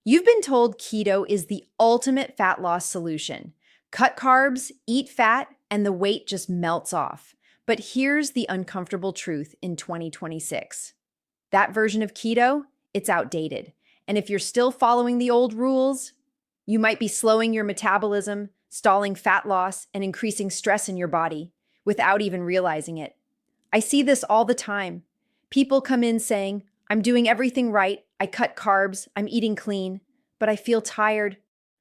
You've been told keto is the ultimate fat loss solution. Cut carbs, eat fat, and the weight just melts off. But here's the uncomfortable truth in 2026. That version of keto, it's outdated. And if you're still following the old rules, you might be slowing your metabolism, stalling fat loss, and increasing stress in your body without even realizing it. I see this all the time. People come in saying, I'm doing everything right. I cut carbs. I'm eating clean, but I feel tired.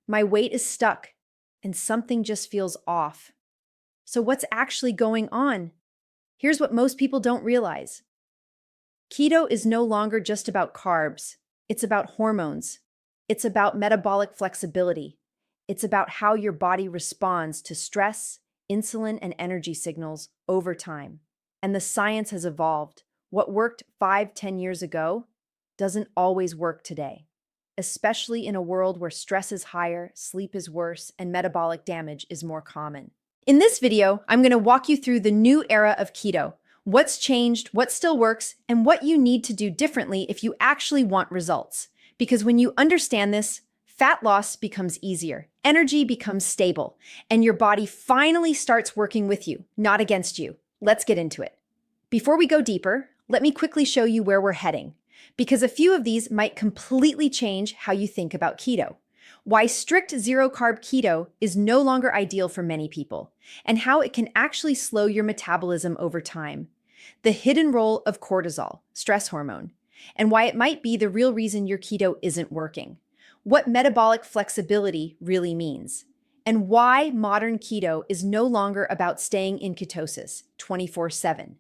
My weight is stuck and something just feels off. So what's actually going on? Here's what most people don't realize. Keto is no longer just about carbs. It's about hormones. It's about metabolic flexibility. It's about how your body responds to stress, insulin, and energy signals over time. And the science has evolved. What worked 5-10 years ago doesn't always work today, especially in a world where stress is higher, sleep is worse, and metabolic damage is more common. In this video, I'm going to walk you through the new era of keto, what's changed, what still works, and what you need to do differently if you actually want results. Because when you understand this, fat loss becomes easier, energy becomes stable, and your body finally starts working with you, not against you. Let's get into it. Before we go deeper, let me quickly show you where we're heading, because a few of these might completely change how you think about keto, why strict zero-carb keto is no longer ideal for many people, and how it can actually slow your metabolism over time, the hidden role of cortisol, stress hormone, and why it might be the real reason your keto isn't working, what metabolic flexibility really means, and why modern keto is no longer about staying in ketosis 24/7.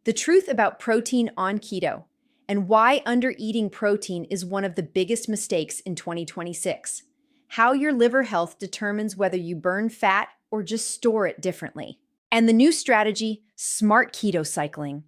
The truth about protein on keto, and why under-eating protein is one of the biggest mistakes in 2026. How your liver health determines whether you burn fat or just store it differently. And the new strategy, smart keto cycling.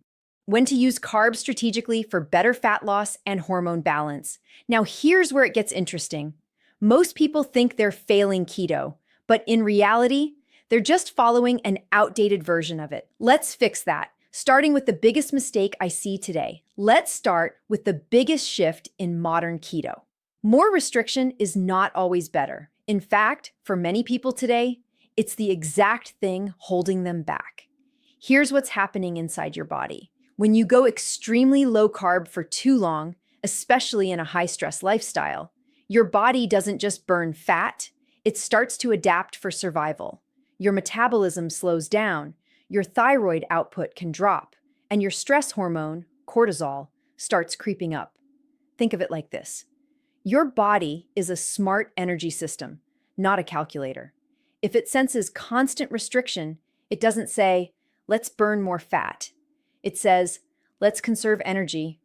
When to use carbs strategically for better fat loss and hormone balance. Now here's where it gets interesting. Most people think they're failing keto, but in reality, they're just following an outdated version of it. Let's fix that. Starting with the biggest mistake I see today. Let's start with the biggest shift in modern keto. More restriction is not always better. In fact, for many people today, it's the exact thing holding them back. Here's what's happening inside your body. When you go extremely low carb for too long, especially in a high-stress lifestyle, your body doesn't just burn fat, it starts to adapt for survival. Your metabolism slows down, your thyroid output can drop, and your stress hormone, cortisol, starts creeping up. Think of it like this. Your body is a smart energy system, not a calculator. If it senses constant restriction, it doesn't say, let's burn more fat. It says, let's conserve energy,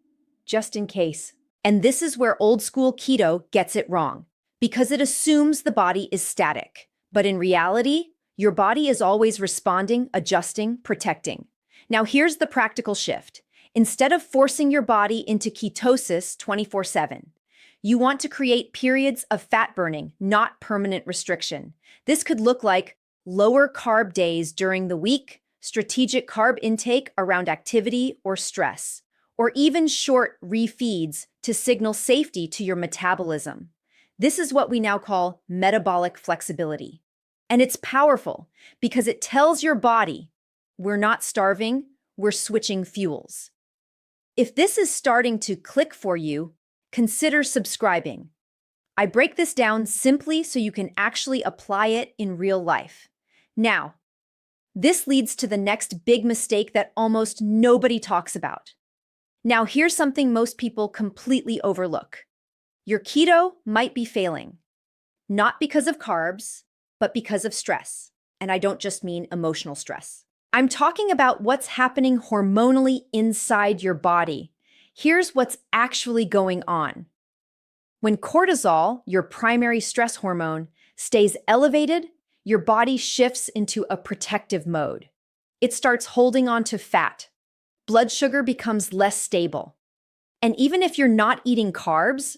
just in case. And this is where old school keto gets it wrong, because it assumes the body is static. But in reality, your body is always responding, adjusting, protecting. Now here's the practical shift. Instead of forcing your body into ketosis 24/7, you want to create periods of fat burning, not permanent restriction. This could look like lower carb days during the week, strategic carb intake around activity or stress, or even short refeeds to signal safety to your metabolism. This is what we now call metabolic flexibility. And it's powerful because it tells your body, we're not starving, we're switching fuels. If this is starting to click for you, consider subscribing. I break this down simply so you can actually apply it in real life. Now, this leads to the next big mistake that almost nobody talks about. Now, here's something most people completely overlook. Your keto might be failing, not because of carbs, but because of stress. And I don't just mean emotional stress. I'm talking about what's happening hormonally inside your body. Here's what's actually going on. When cortisol, your primary stress hormone, stays elevated, your body shifts into a protective mode. It starts holding on to fat. Blood sugar becomes less stable. And even if you're not eating carbs,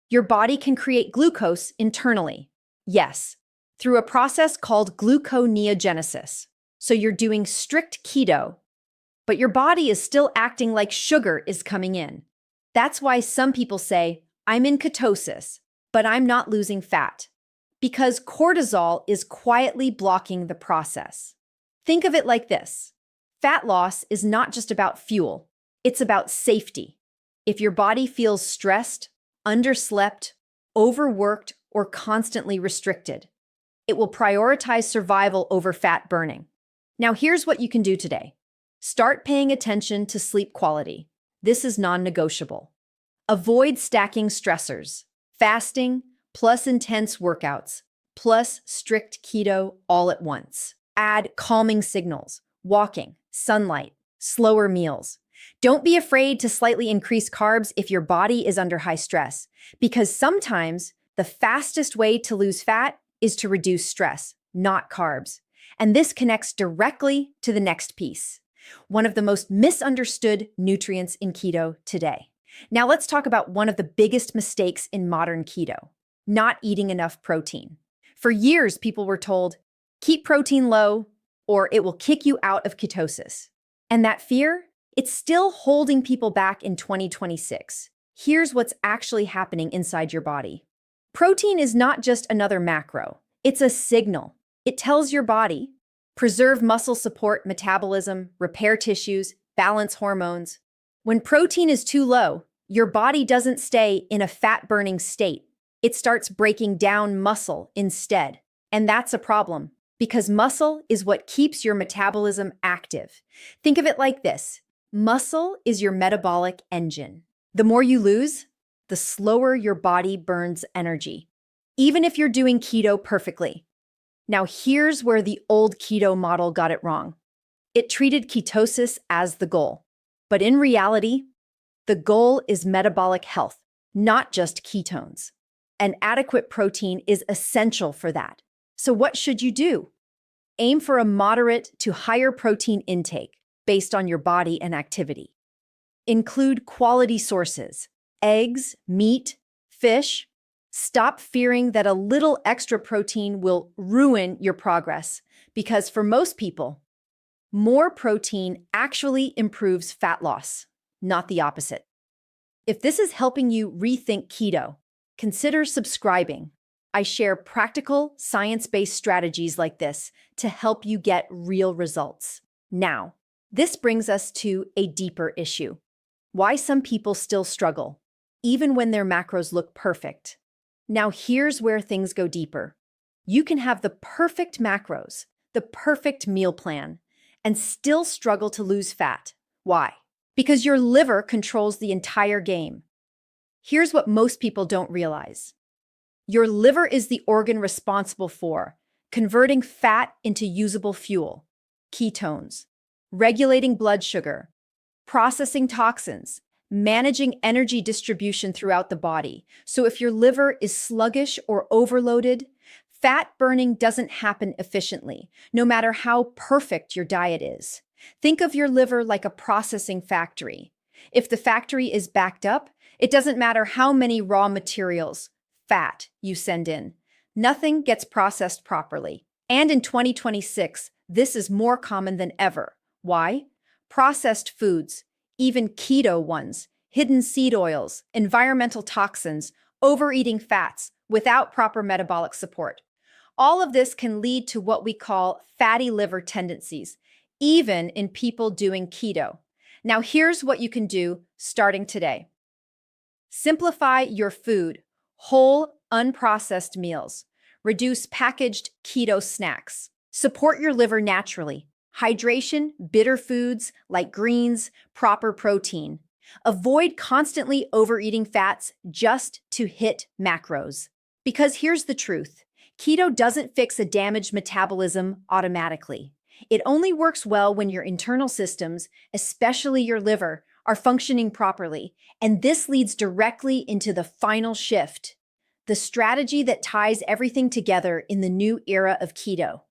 your body can create glucose internally. Yes, through a process called gluconeogenesis. So you're doing strict keto, but your body is still acting like sugar is coming in. That's why some people say, I'm in ketosis, but I'm not losing fat because cortisol is quietly blocking the process. Think of it like this. Fat loss is not just about fuel, it's about safety. If your body feels stressed, underslept, overworked, or constantly restricted, it will prioritize survival over fat burning. Now, here's what you can do today. Start paying attention to sleep quality. This is non-negotiable. Avoid stacking stressors, fasting, plus intense workouts, plus strict keto all at once. Add calming signals, walking, sunlight, slower meals. Don't be afraid to slightly increase carbs if your body is under high stress, because sometimes the fastest way to lose fat is to reduce stress, not carbs. And this connects directly to the next piece, one of the most misunderstood nutrients in keto today. Now let's talk about one of the biggest mistakes in modern keto, not eating enough protein. For years, people were told, keep protein low or it will kick you out of ketosis. And that fear, it's still holding people back in 2026. Here's what's actually happening inside your body. Protein is not just another macro. It's a signal. It tells your body, preserve muscle support, metabolism, repair tissues, balance hormones. When protein is too low, your body doesn't stay in a fat-burning state. It starts breaking down muscle instead. And that's a problem, because muscle is what keeps your metabolism active. Think of it like this. Muscle is your metabolic engine. The more you lose, the slower your body burns energy, even if you're doing keto perfectly. Now, here's where the old keto model got it wrong. It treated ketosis as the goal. But in reality, the goal is metabolic health, not just ketones. And adequate protein is essential for that. So what should you do? Aim for a moderate to higher protein intake based on your body and activity. Include quality sources, eggs, meat, fish. Stop fearing that a little extra protein will ruin your progress, because for most people, more protein actually improves fat loss, not the opposite. If this is helping you rethink keto, consider subscribing. I share practical, science-based strategies like this to help you get real results. Now, this brings us to a deeper issue. Why some people still struggle, even when their macros look perfect. Now, here's where things go deeper. You can have the perfect macros, the perfect meal plan, and still struggle to lose fat. Why? Because your liver controls the entire game. Here's what most people don't realize. Your liver is the organ responsible for converting fat into usable fuel, ketones, regulating blood sugar, processing toxins, managing energy distribution throughout the body. So if your liver is sluggish or overloaded, fat burning doesn't happen efficiently, no matter how perfect your diet is. Think of your liver like a processing factory. If the factory is backed up, it doesn't matter how many raw materials, fat, you send in. Nothing gets processed properly. And in 2026, this is more common than ever. Why? Processed foods, even keto ones, hidden seed oils, environmental toxins, overeating fats without proper metabolic support. All of this can lead to what we call fatty liver tendencies, even in people doing keto. Now, here's what you can do starting today. Simplify your food, whole, unprocessed meals. Reduce packaged keto snacks. Support your liver naturally. Hydration, bitter foods like greens, proper protein. Avoid constantly overeating fats just to hit macros. Because here's the truth. Keto doesn't fix a damaged metabolism automatically. It only works well when your internal systems, especially your liver, are functioning properly. And this leads directly into the final shift, the strategy that ties everything together in the new era of keto.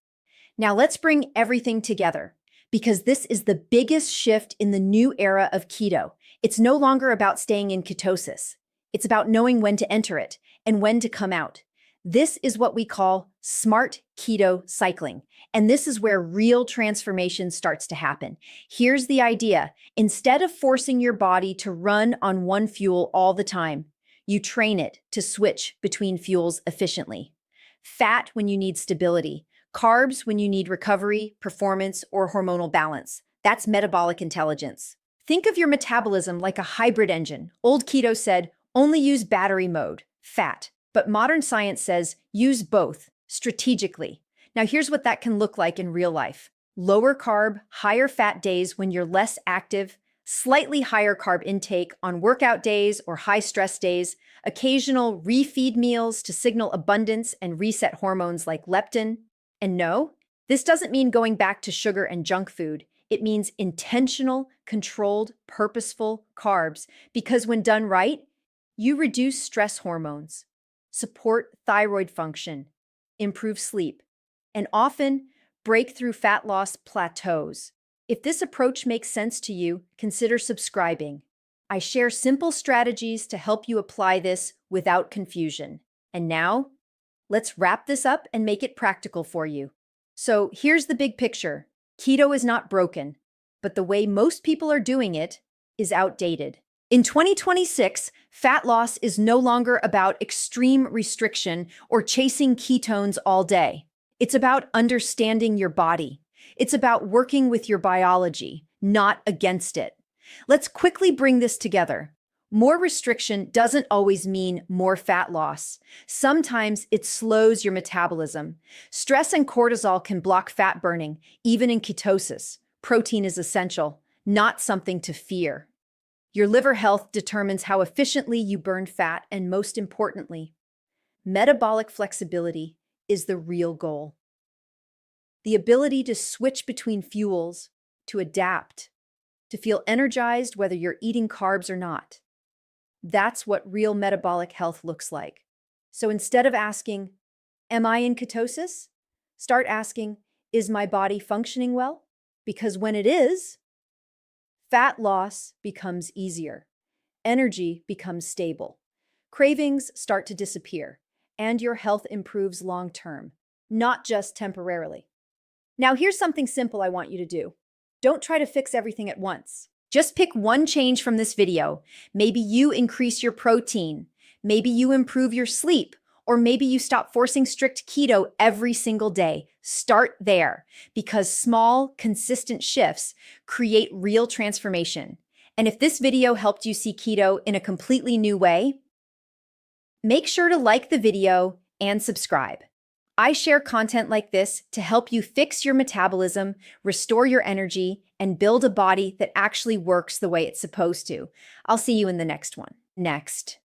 Now let's bring everything together, because this is the biggest shift in the new era of keto. It's no longer about staying in ketosis. It's about knowing when to enter it and when to come out. This is what we call smart keto cycling. And this is where real transformation starts to happen. Here's the idea. Instead of forcing your body to run on one fuel all the time, You train it to switch between fuels efficiently. Fat when you need stability, carbs when you need recovery, performance, or hormonal balance. That's metabolic intelligence. Think of your metabolism like a hybrid engine. Old keto said, only use battery mode, fat. But modern science says, use both, strategically. Now here's what that can look like in real life. Lower carb, higher fat days when you're less active, slightly higher carb intake on workout days or high stress days, occasional refeed meals to signal abundance and reset hormones like leptin. And no, this doesn't mean going back to sugar and junk food. It means intentional, controlled, purposeful carbs, because when done right, you reduce stress hormones, support thyroid function, improve sleep, and often break through fat loss plateaus. If this approach makes sense to you, consider subscribing. I share simple strategies to help you apply this without confusion. And now, let's wrap this up and make it practical for you. So here's the big picture. Keto is not broken, but the way most people are doing it is outdated. In 2026, fat loss is no longer about extreme restriction or chasing ketones all day. It's about understanding your body. It's about working with your biology, not against it. Let's quickly bring this together. More restriction doesn't always mean more fat loss. Sometimes it slows your metabolism. Stress and cortisol can block fat burning, even in ketosis. Protein is essential, not something to fear. Your liver health determines how efficiently you burn fat, and most importantly, metabolic flexibility is the real goal. The ability to switch between fuels, to adapt, to feel energized whether you're eating carbs or not. That's what real metabolic health looks like. So instead of asking, am I in ketosis? Start asking, is my body functioning well? Because when it is, fat loss becomes easier. Energy becomes stable. Cravings start to disappear, and your health improves long-term, not just temporarily. Now, here's something simple I want you to do. Don't try to fix everything at once. Just pick one change from this video. Maybe you increase your protein. Maybe you improve your sleep. Or maybe you stop forcing strict keto every single day. Start there, because small, consistent shifts create real transformation. And if this video helped you see keto in a completely new way, make sure to like the video and subscribe. I share content like this to help you fix your metabolism, restore your energy, and build a body that actually works the way it's supposed to. I'll see you in the next one. Next.